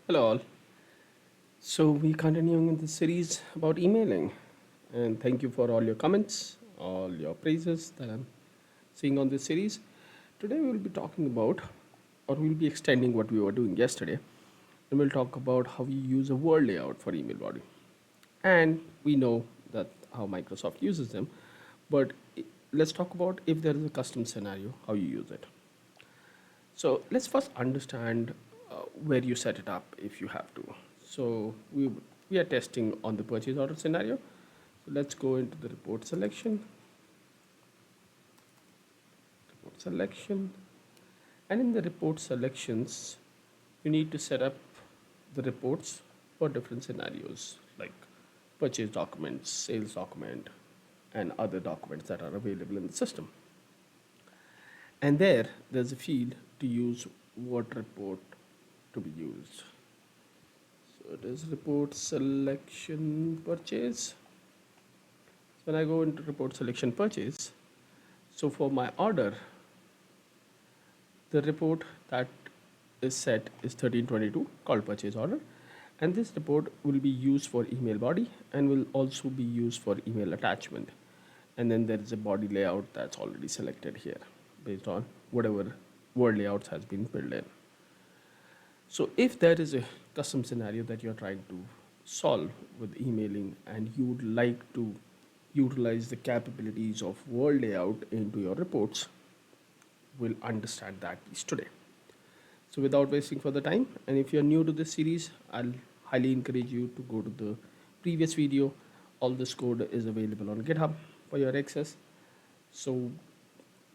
Hello all. So we continuing in this series about emailing, and thank you for all your comments, all your praises that I'm seeing on this series. Today we will be talking about, or we'll be extending what we were doing yesterday, and we'll talk about how we use a word layout for email body. And we know that how Microsoft uses them, but let's talk about if there is a custom scenario, how you use it. So let's first understand where you set it up if you have to. So we are testing on the purchase order scenario. So let's go into the report selection, and in the report selections, you need to set up the reports for different scenarios like purchase documents, sales document, and other documents that are available in the system. And there's a field to use what report to be used. So it is report selection purchase. So when I go into report selection purchase, so for my order, the report that is set is 1322 called purchase order. And this report will be used for email body and will also be used for email attachment. And then there is a body layout that's already selected here based on whatever word layouts has been built in. So if there is a custom scenario that you're trying to solve with emailing and you would like to utilize the capabilities of word layout into your reports, we'll understand that piece today. So without wasting further time, and if you're new to this series, I'll highly encourage you to go to the previous video. All this code is available on GitHub for your access. So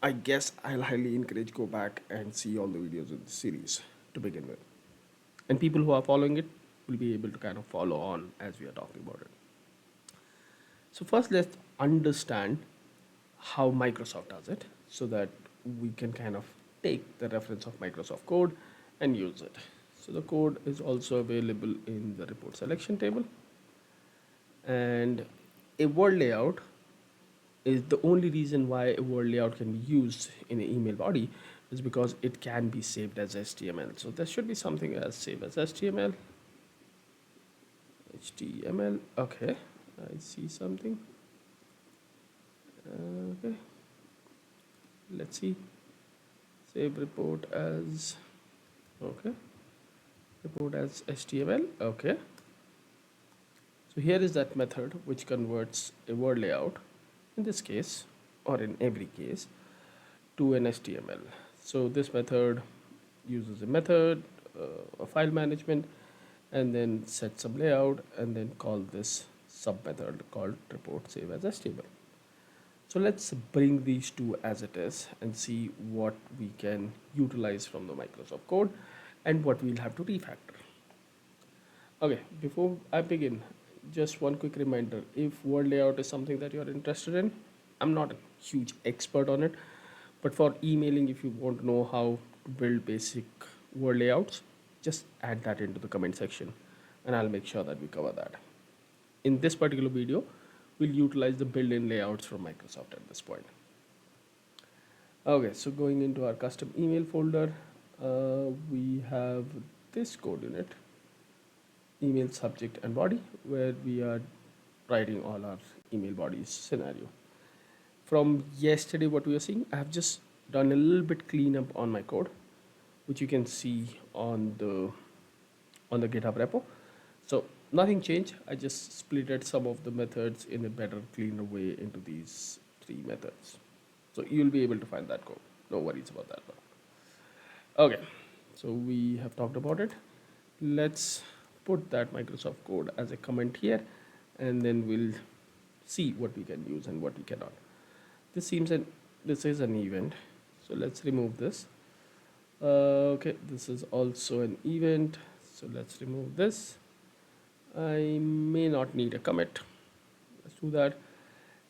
I guess I'll highly encourage go back and see all the videos in the series to begin with. And people who are following it will be able to kind of follow on as we are talking about it. So first let's understand how Microsoft does it so that we can kind of take the reference of Microsoft code and use it. So the code is also available in the report selection table, and a word layout is the only reason why a word layout can be used in an email body is because it can be saved as HTML. So there should be something as save as HTML. Okay, I see something. Okay, let's see. Save report as, okay, report as HTML. Okay, so here is that method which converts a word layout in this case or in every case to an HTML. So this method uses a method, a file management, and then set some layout and then call this sub method called report save as HTML. So let's bring these two as it is and see what we can utilize from the Microsoft code and what we'll have to refactor. Okay, before I begin, just one quick reminder. If word layout is something that you're interested in, I'm not a huge expert on it, but for emailing, if you want to know how to build basic word layouts, just add that into the comment section and I'll make sure that we cover that. In this particular video, we'll utilize the built-in layouts from Microsoft at this point. Okay, so going into our custom email folder, we have this code in it, email subject and body, where we are writing all our email bodies scenario. From yesterday, what we are seeing, I have just done a little bit cleanup on my code, which you can see on the GitHub repo. So nothing changed. I just splitted some of the methods in a better, cleaner way into these three methods. So you'll be able to find that code. No worries about that one. Okay, so we have talked about it. Let's put that Microsoft code as a comment here, and then we'll see what we can use and what we cannot. This seems this is an event, so let's remove this. Okay, this is also an event, so let's remove this. I may not need a commit. Let's do that.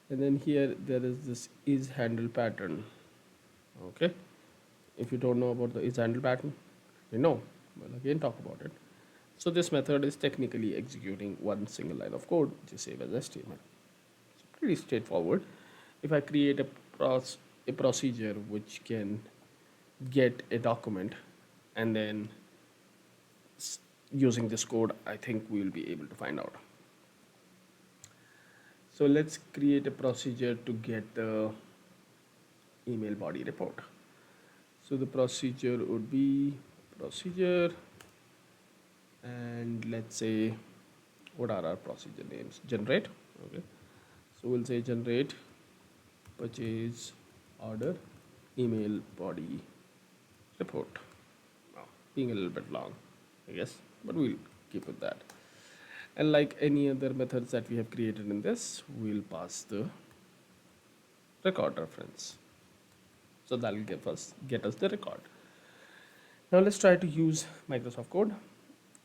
And then here there is this is handle pattern. Okay, if you don't know about the is handle pattern, you know, well, again talk about it. So this method is technically executing one single line of code which is saved as HTML. So pretty straightforward. If I create a procedure which can get a document and then using this code, I think we will be able to find out. So let's create a procedure to get the email body report. So the procedure would be procedure, and let's say, what are our procedure names? Generate. Okay, so we'll say generate purchase order email body report. Now, being a little bit long, I guess, but we'll keep with that. And like any other methods that we have created in this, we'll pass the record reference. So that'll get us the record. Now let's try to use Microsoft Code.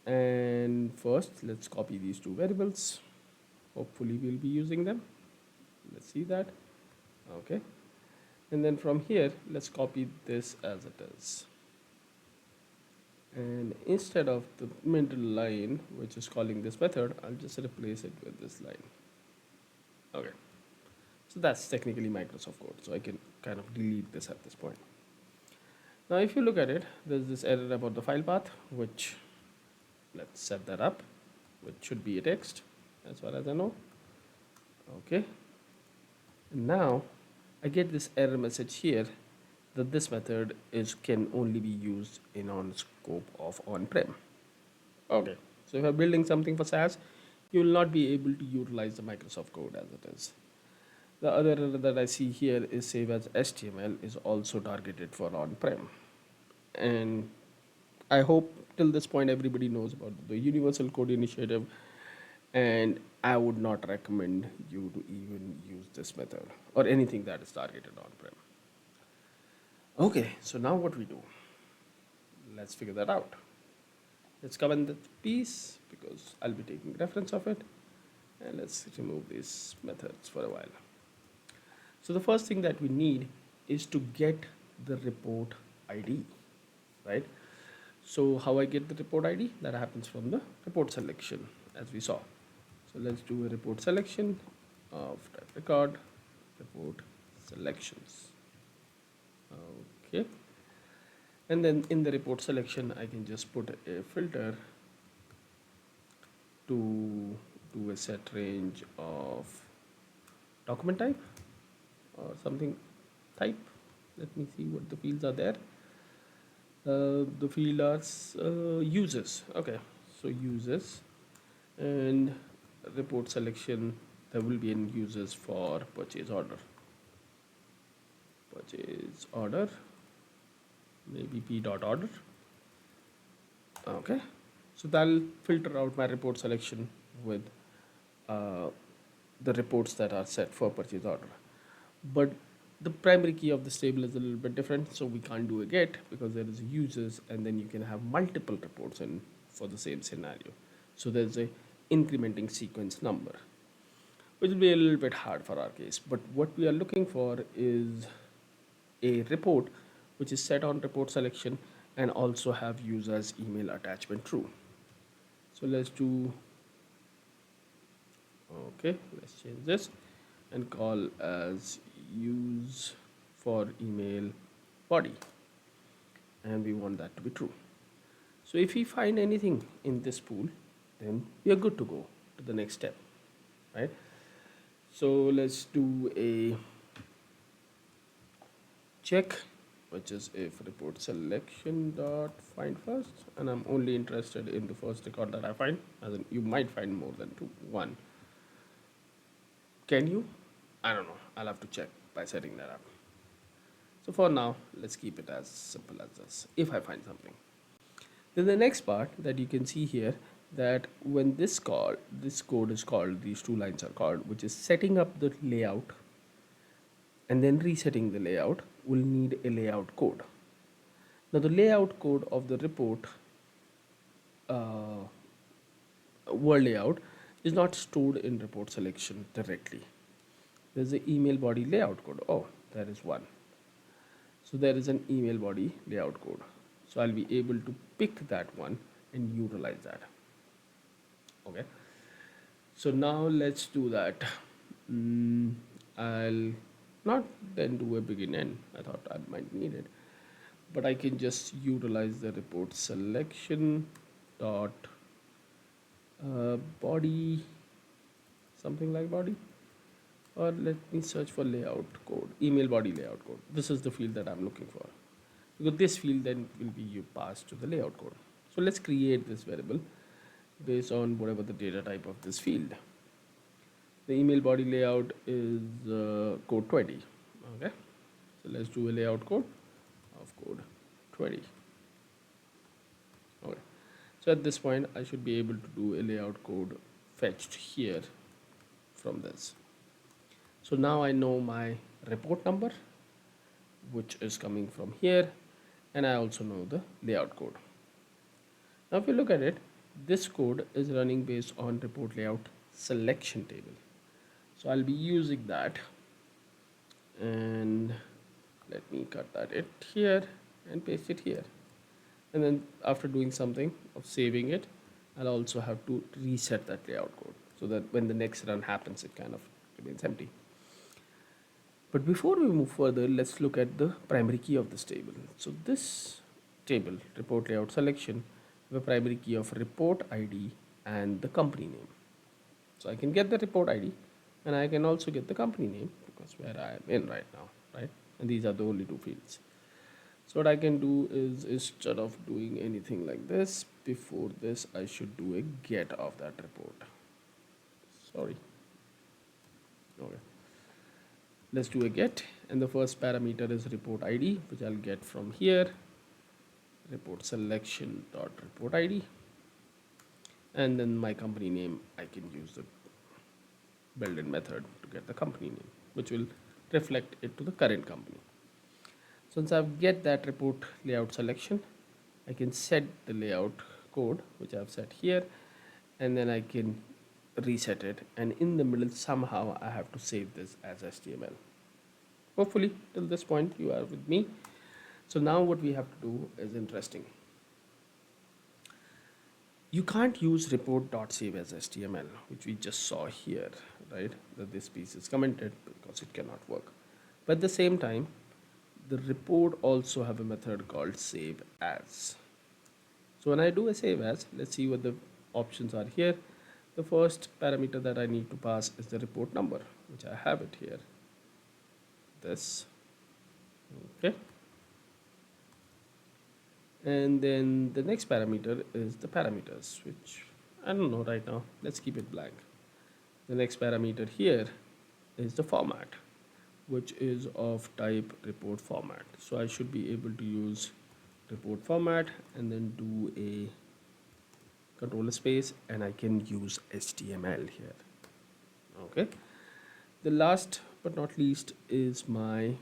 And first, let's copy these two variables. Hopefully we'll be using them. Let's see that. Okay. And then from here, let's copy this as it is. And instead of the middle line, which is calling this method, I'll just replace it with this line. Okay. So that's technically Microsoft Code. So I can kind of delete this at this point. Now, if you look at it, there's this error about the file path, which let's set that up, which should be a text as far as I know. Okay. And now I get this error message here that this method can only be used in on scope of on-prem. Okay. So if you're building something for SaaS, you will not be able to utilize the Microsoft Code as it is. The other error that I see here is save as HTML is also targeted for on-prem. And I hope till this point everybody knows about the Universal Code Initiative, and I would not recommend you to even use this method or anything that is targeted on-prem. Okay, so now what we do? Let's figure that out. Let's comment that piece because I'll be taking reference of it, and let's remove these methods for a while. So the first thing that we need is to get the report ID, right? So how I get the report ID? That happens from the report selection, as we saw. So let's do a report selection of type record, report selections. Okay. And then in the report selection, I can just put a filter to do a set range of document type or something type. Let me see what the fields are there. The field are users. Okay, so users, and report selection, there will be in users for purchase order. Purchase order, maybe p.order. Okay, so that'll filter out my report selection with the reports that are set for purchase order. But the primary key of this table is a little bit different, so we can't do a get because there is a users, and then you can have multiple reports in for the same scenario. So there's a incrementing sequence number, which will be a little bit hard for our case. But what we are looking for is a report which is set on report selection and also have users email attachment true. So let's do, okay, let's change this and call as use for email body, and we want that to be true. So if we find anything in this pool, then we are good to go to the next step, right? So let's do a check, which is if report selection dot find first, and I'm only interested in the first record that I find, as in you might find more than one. Can you? I don't know. I'll have to check by setting that up. So for now, let's keep it as simple as this, if I find something. Then the next part that you can see here, that when this code is called, these two lines are called, which is setting up the layout and then resetting the layout, will need a layout code. Now the layout code of the report word layout is not stored in report selection directly. There's an email body layout code. Oh, there is one. So there is an email body layout code. So I'll be able to pick that one and utilize that. Okay. So now let's do that. I'll not then do a begin end. I thought I might need it, but I can just utilize the report selection dot Body, something like body, or let me search for layout code, email body layout code. This is the field that I'm looking for, because this field then will be you passed to the layout code. So let's create this variable based on whatever the data type of this field. The email body layout is code 20. Okay, so let's do a layout code of code 20. Okay, so at this point I should be able to do a layout code fetched here from this. So now I know my report number, which is coming from here, and I also know the layout code. Now if you look at it, this code is running based on report layout selection table. So I'll be using that, and let me cut that it here and paste it here. And then after doing something of saving it, I'll also have to reset that layout code so that when the next run happens, it kind of remains empty. But before we move further, let's look at the primary key of this table. So this table, report layout selection, have a primary key of report ID and the company name. So I can get the report ID and I can also get the company name, because where I am in right now, right? And these are the only two fields. So what I can do is, instead of doing anything like this, before this I should do a get of that report. Sorry. Okay. Let's do a get, and the first parameter is report ID, which I'll get from here, report selection dot report ID, and then my company name, I can use the built-in method to get the company name, which will reflect it to the current company. Since I've get that report layout selection, I can set the layout code, which I've set here, and then I can reset it, and in the middle somehow I have to save this as HTML. Hopefully till this point you are with me. So now what we have to do is interesting. You can't use report.save as HTML, which we just saw here, right? That this piece is commented because it cannot work. But at the same time, the report also have a method called save as. So when I do a save as, let's see what the options are here. The first parameter that I need to pass is the report number, which I have it here. This, okay. And then the next parameter is the parameters, which I don't know right now. Let's keep it blank. The next parameter here is the format, which is of type report format. So I should be able to use report format and then do a control space, and I can use HTML here. Okay. The last but not least is my,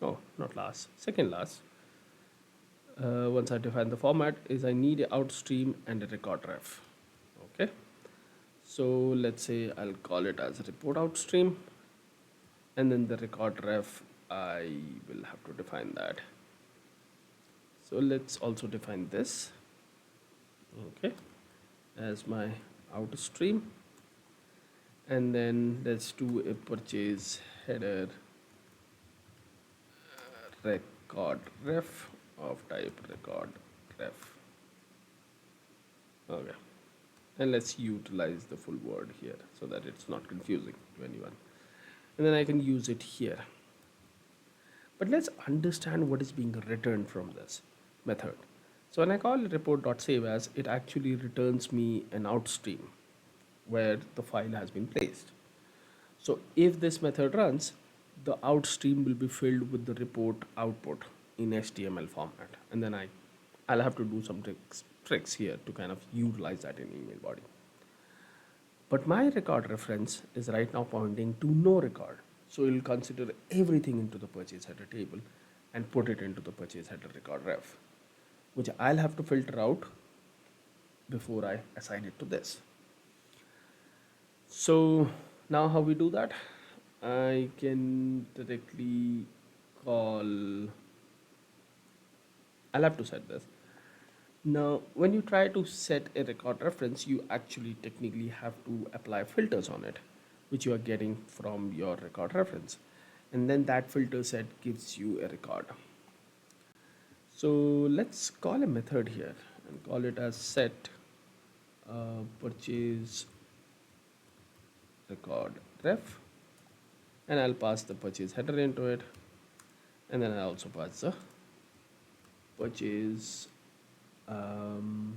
oh, not last, second last. Once I define the format, is I need a outstream and a record ref. Okay. So let's say I'll call it as a report outstream, and then the record ref, I will have to define that. So let's also define this, okay, as my outstream, and then let's do a purchase header record ref of type record ref. Okay, and let's utilize the full word here so that it's not confusing to anyone, and then I can use it here. But let's understand what is being returned from this method. So when I call it report.save as, it actually returns me an outstream where the file has been placed. So if this method runs, the outstream will be filled with the report output in HTML format, and then I'll have to do some tricks here to kind of utilize that in email body. But my record reference is right now pointing to no record. So it will consider everything into the purchase header table and put it into the purchase header record ref, which I'll have to filter out before I assign it to this. So now how we do that? I can directly call, I'll have to set this. Now, when you try to set a record reference, you actually technically have to apply filters on it, which you are getting from your record reference. And then that filter set gives you a record. So let's call a method here and call it as set purchase record ref, and I'll pass the purchase header into it, and then I also pass the purchase, um,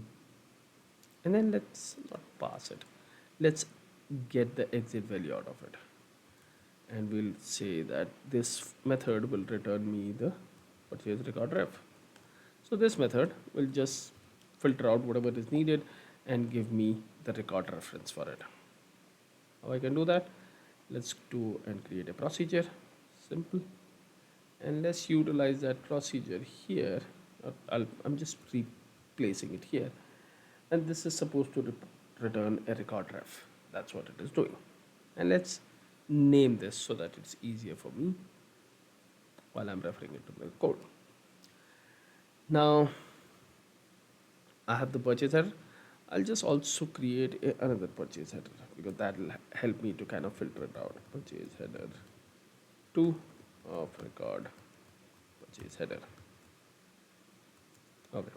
and then let's not pass it. Let's get the exit value out of it, and we'll say that this method will return me the purchase record ref. So this method will just filter out whatever is needed and give me the record reference for it. How I can do that? Let's do and create a procedure, simple, and let's utilize that procedure here. I'm just replacing it here, and this is supposed to return a record ref. That's what it is doing. And let's name this so that it's easier for me while I'm referring it to the code. Now I have the purchase header. I'll just also create another purchase header because that will help me to kind of filter it out. Purchase header 2 of record purchase header. Okay.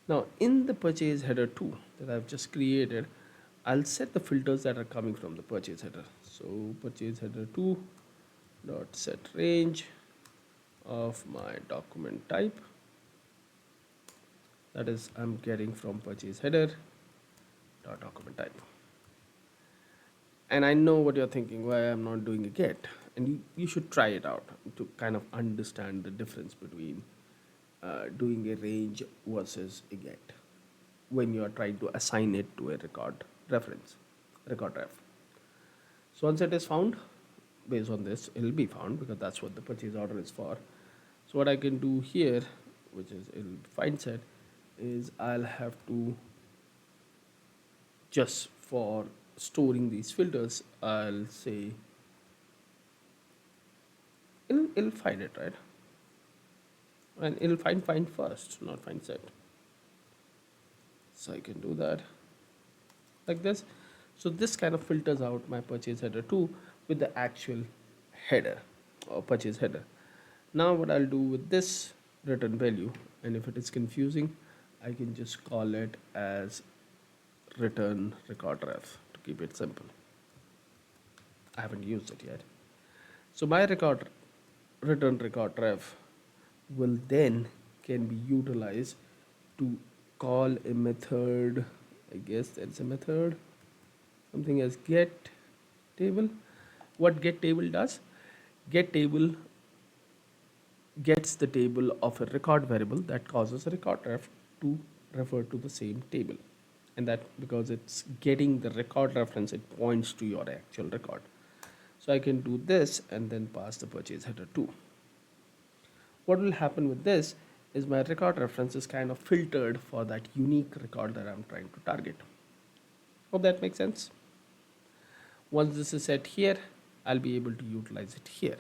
Now in the purchase header 2 that I've just created, I'll set the filters that are coming from the purchase header. So purchase header 2 dot set range of my document type, that is I'm getting from purchase header dot document type. And I know what you're thinking, why I'm not doing a get, and you should try it out to kind of understand the difference between doing a range versus a get when you are trying to assign it to a record reference, record ref. So once it is found, based on this, it'll be found because that's what the purchase order is for. So what I can do here, which is it'll find set, is I'll have to just for storing these filters, I'll say it'll find it, right? And it'll find first, not find set. So I can do that like this. So this kind of filters out my purchase header 2 with the actual header or purchase header. Now what I'll do with this return value, and if it is confusing, I can just call it as return record ref to keep it simple. I haven't used it yet. So my return record ref will then can be utilized to call a method. I guess that's a method, something as get table. What get table does, get table gets the table of a record variable that causes a record ref to refer to the same table, and that because it's getting the record reference, it points to your actual record. So I can do this and then pass the purchase header 2. What will happen with this is my record reference is kind of filtered for that unique record that I'm trying to target. Hope that makes sense. Once this is set here, I'll be able to utilize it here.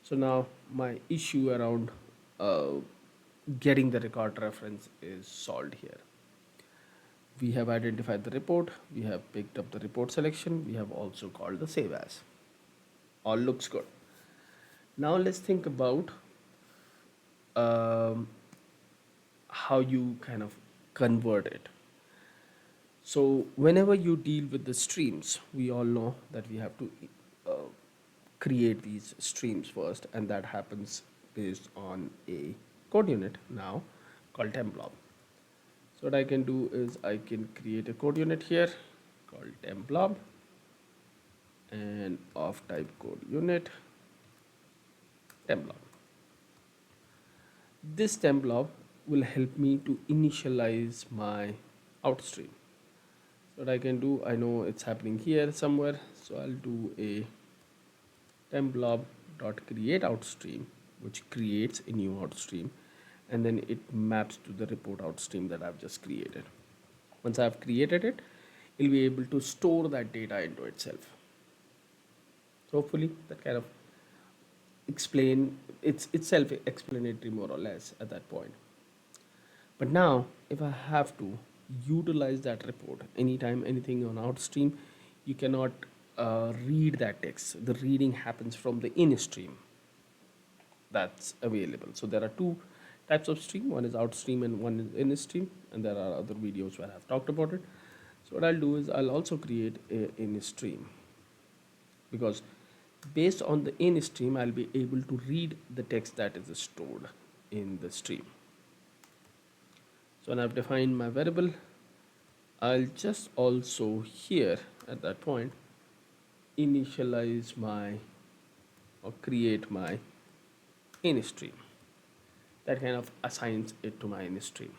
So now my issue around getting the record reference is solved here. We have identified the report, we have picked up the report selection, we have also called the save as. All looks good. Now let's think about how you kind of convert it. So whenever you deal with the streams, we all know that we have to create these streams first, and that happens based on a code unit now called temp blob. So what I can do is I can create a code unit here called temp blob and of type code unit temp blob. This temp blob will help me to initialize my outstream. So what I can do, I know it's happening here somewhere, so I'll do a temp blob dot create outstream, which creates a new outstream, and then it maps to the report outstream that I've just created. Once I've created it, it'll be able to store that data into itself. So hopefully that kind of it's self-explanatory more or less at that point. But now if I have to utilize that report anytime anything on outstream, you cannot read that text. The reading happens from the in stream that's available. So there are two types of stream. One is out stream and one is in stream, and there are other videos where I've talked about it. So what I'll do is I'll also create a in stream, because based on the in stream I'll be able to read the text that is stored in the stream. So when I've defined my variable, I'll just also here at that point initialize my or create my in stream that kind of assigns it to my in stream.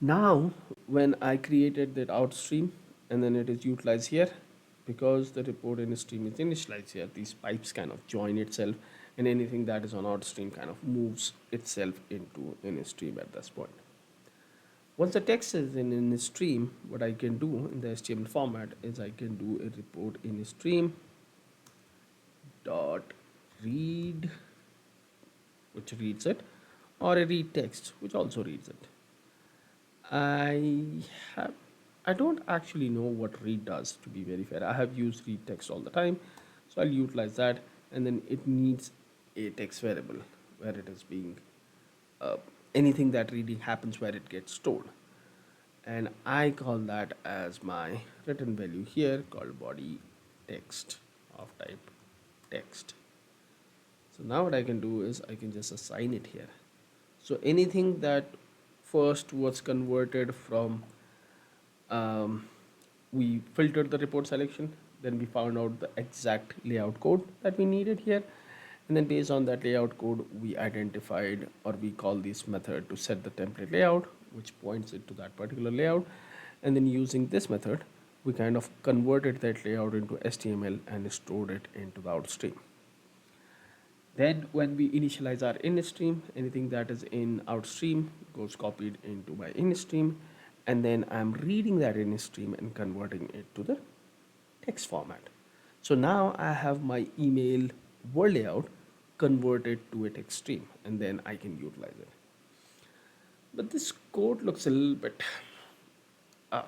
Now when I created that out stream and then it is utilized here, because the report in stream is initialized here, these pipes kind of join itself, and anything that is on out stream kind of moves itself into in stream at this point. Once the text is in stream, what I can do in the HTML format is I can do a report in stream dot read, which reads it, or a read text, which also reads it. I have I don't actually know what read does, to be very fair. I have used read text all the time, so I'll utilize that, and then it needs a text variable where it is being anything that reading happens where it gets stored, and I call that as my return value here called body text of type text. So now what I can do is I can just assign it here. So anything that first was converted from we filtered the report selection, then we found out the exact layout code that we needed here, and then based on that layout code we identified, or we call this method to set the template layout, which points it to that particular layout, and then using this method we kind of converted that layout into HTML and stored it into the outstream. Then when we initialize our in stream, anything that is in outstream goes copied into my in stream, and then I'm reading that in stream and converting it to the text format. So now I have my email word layout converted to a text stream, and then I can utilize it. But this code looks a little bit uh,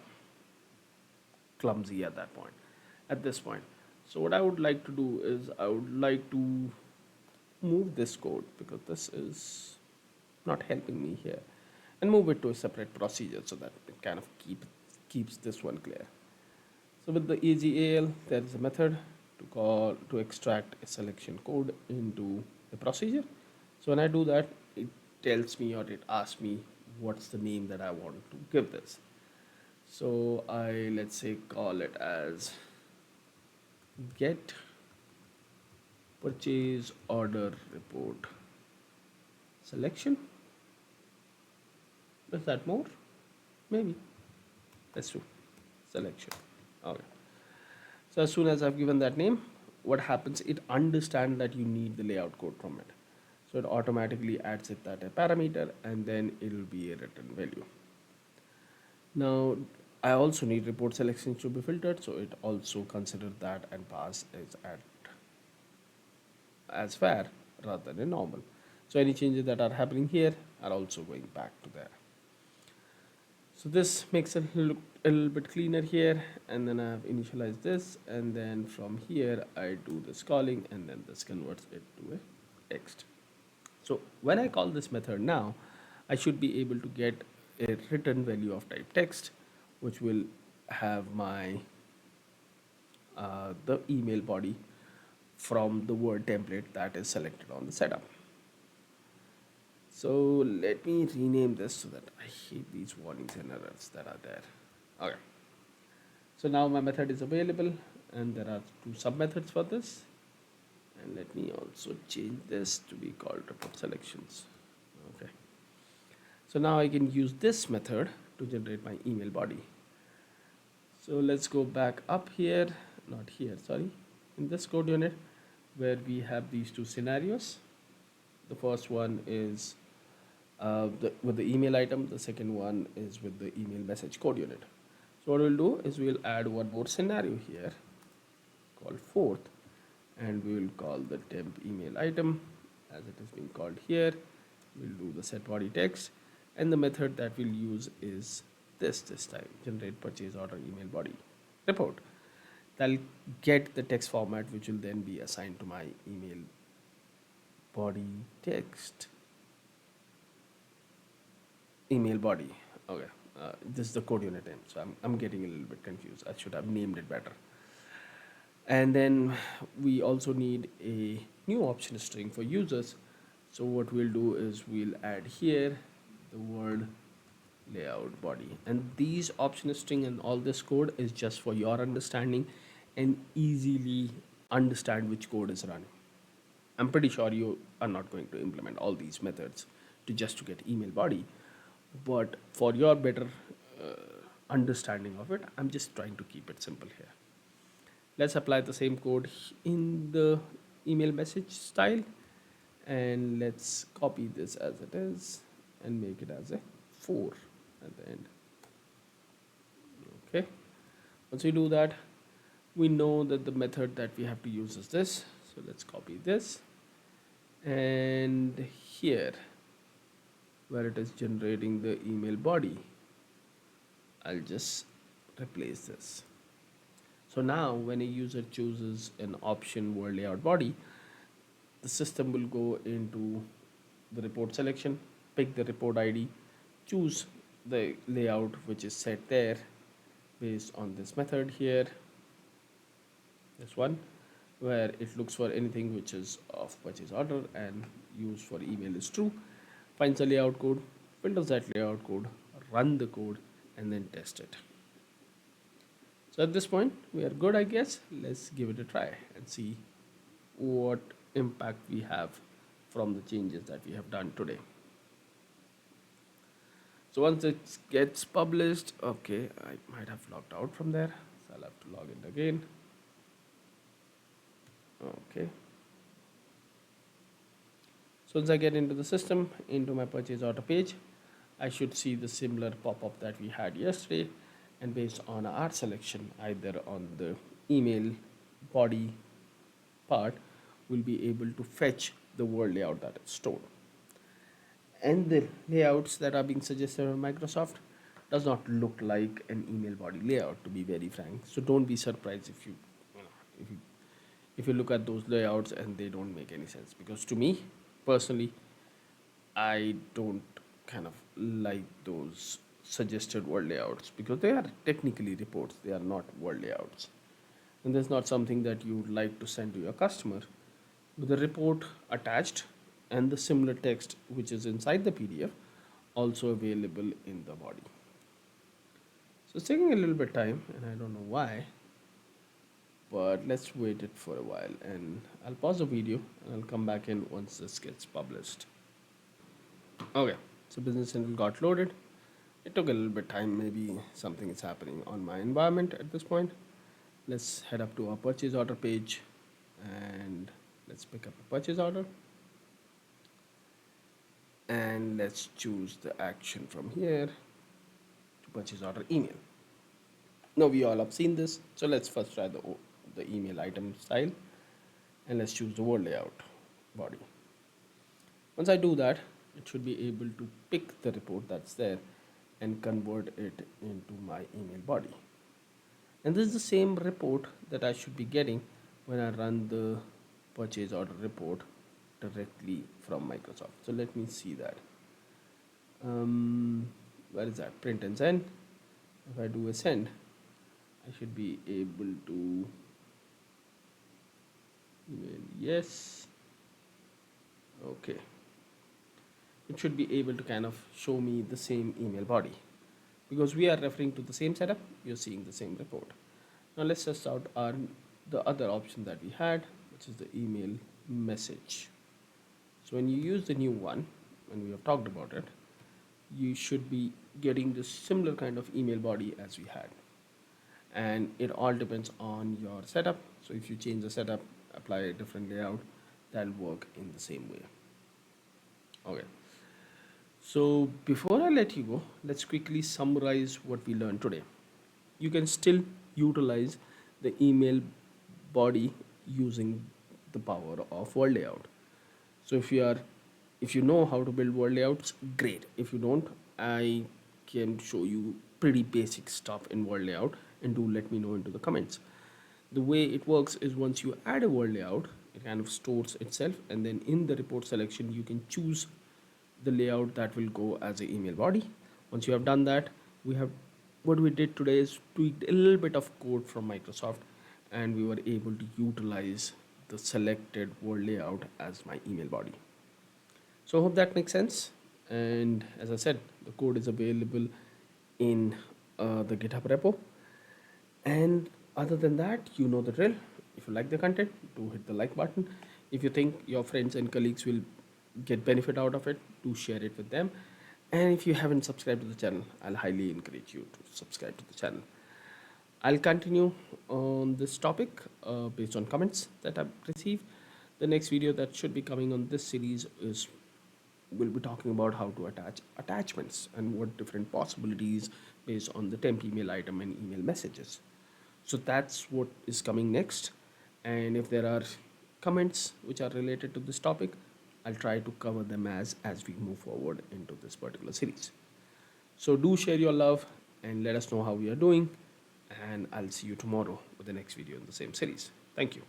clumsy at this point. So what I would like to do is I would like to move this code, because this is not helping me here, and move it to a separate procedure so that it kind of keeps this one clear. So with the AGAL, there is a method to extract a selection code into a procedure. So when I do that, it tells me, or it asks me what's the name that I want to give this. So let's say call it as get purchase order report selection. Is that more? Maybe. Let's do selection. Okay. So as soon as I've given that name, what happens, it understands that you need the layout code from it. So it automatically adds it that a parameter, and then it will be a return value. Now I also need report selections to be filtered, so it also considers that and pass as fair rather than a normal. So any changes that are happening here are also going back to there. So this makes it look a little bit cleaner here, and then I've initialized this, and then from here I do this calling, and then this converts it to a text. So when I call this method now, I should be able to get a return value of type text, which will have my the email body from the word template that is selected on the setup. So let me rename this, so that I hate these warnings and errors that are there. Okay. So now my method is available, and there are two sub methods for this. And let me also change this to be called report selections. Okay. So now I can use this method to generate my email body. So let's go back up here, not here, sorry, in this code unit where we have these two scenarios. The first one is with the email item, the second one is with the email message code unit. So what we'll do is we'll add one more scenario here called fourth, and we will call the temp email item as it is being called here. We'll do the set body text, and the method that we'll use is this time, generate purchase order email body report. That'll get the text format, which will then be assigned to my email body text, email body. Okay, this is the code unit name, so I'm getting a little bit confused. I should have named it better. And then we also need a new option string for users. So what we'll do is we'll add here the word layout body, and these option string and all this code is just for your understanding and easily understand which code is running. I'm pretty sure you are not going to implement all these methods to get email body, but for your better understanding of it, I'm just trying to keep it simple here. Let's apply the same code in the email message style, and let's copy this as it is and make it as a 4 at the end. Okay, once we do that, we know that the method that we have to use is this. So let's copy this, and here where it is generating the email body, I'll just replace this. So now when a user chooses an option word layout body, the system will go into the report selection, pick the report ID, choose the layout which is set there based on this method here, this one, where it looks for anything which is of purchase order and use for email is true, finds the layout code, filters that layout code, run the code, and then test it. So at this point we are good, I guess. Let's give it a try and see what impact we have from the changes that we have done today. So once it gets published, okay, I might have logged out from there, so I'll have to log in again. Okay, so once I get into the system, into my purchase order page, I should see the similar pop-up that we had yesterday, and based on our selection either on the email body part, we'll be able to fetch the word layout that is stored. And the layouts that are being suggested on Microsoft does not look like an email body layout, to be very frank. So don't be surprised if you look at those layouts and they don't make any sense, because to me personally, I don't kind of like those suggested word layouts, because they are technically reports, they are not word layouts, and that's not something that you would like to send to your customer with the report attached and the similar text which is inside the PDF also available in the body. So it's taking a little bit time and I don't know why, but let's wait it for a while, and I'll pause the video and I'll come back in once this gets published. Okay, so Business Central got loaded. It took a little bit time, maybe something is happening on my environment at this point. Let's head up to our purchase order page and let's pick up a purchase order. And let's choose the action from here to purchase order email. Now we all have seen this, so let's first try the email item style, and let's choose the word layout body. Once I do that, it should be able to pick the report that's there and convert it into my email body. And this is the same report that I should be getting when I run the purchase order report directly from Microsoft. So let me see that. Where is that? Print and send. If I do a send, I should be able to email yes. Okay. It should be able to kind of show me the same email body, because we are referring to the same setup, you're seeing the same report. Now let's test out the other option that we had, which is the email message. So when you use the new one, and we have talked about it, you should be getting this similar kind of email body as we had, and it all depends on your setup. So if you change the setup, apply a different layout, that'll work in the same way. Okay, so before I let you go, let's quickly summarize what we learned today. You can still utilize the email body using the power of word layout. So if you know how to build word layouts, great. If you don't, I can show you pretty basic stuff in word layout, and do let me know into the comments. The way it works is once you add a word layout, it kind of stores itself, and then in the report selection you can choose the layout that will go as an email body. Once you have done that, we have what we did today is tweaked a little bit of code from Microsoft, and we were able to utilize the selected word layout as my email body. So I hope that makes sense. And as I said, the code is available in the GitHub repo. And other than that, you know the drill. If you like the content, do hit the like button. If you think your friends and colleagues will get benefit out of it, do share it with them. And if you haven't subscribed to the channel, I'll highly encourage you to subscribe to the channel. I'll continue on this topic based on comments that I've received. The next video that should be coming on this series is we'll be talking about how to attach attachments and what different possibilities based on the temp email item and email messages. So that's what is coming next. And if there are comments which are related to this topic, I'll try to cover them as we move forward into this particular series. So do share your love and let us know how we are doing. And I'll see you tomorrow with the next video in the same series. Thank you.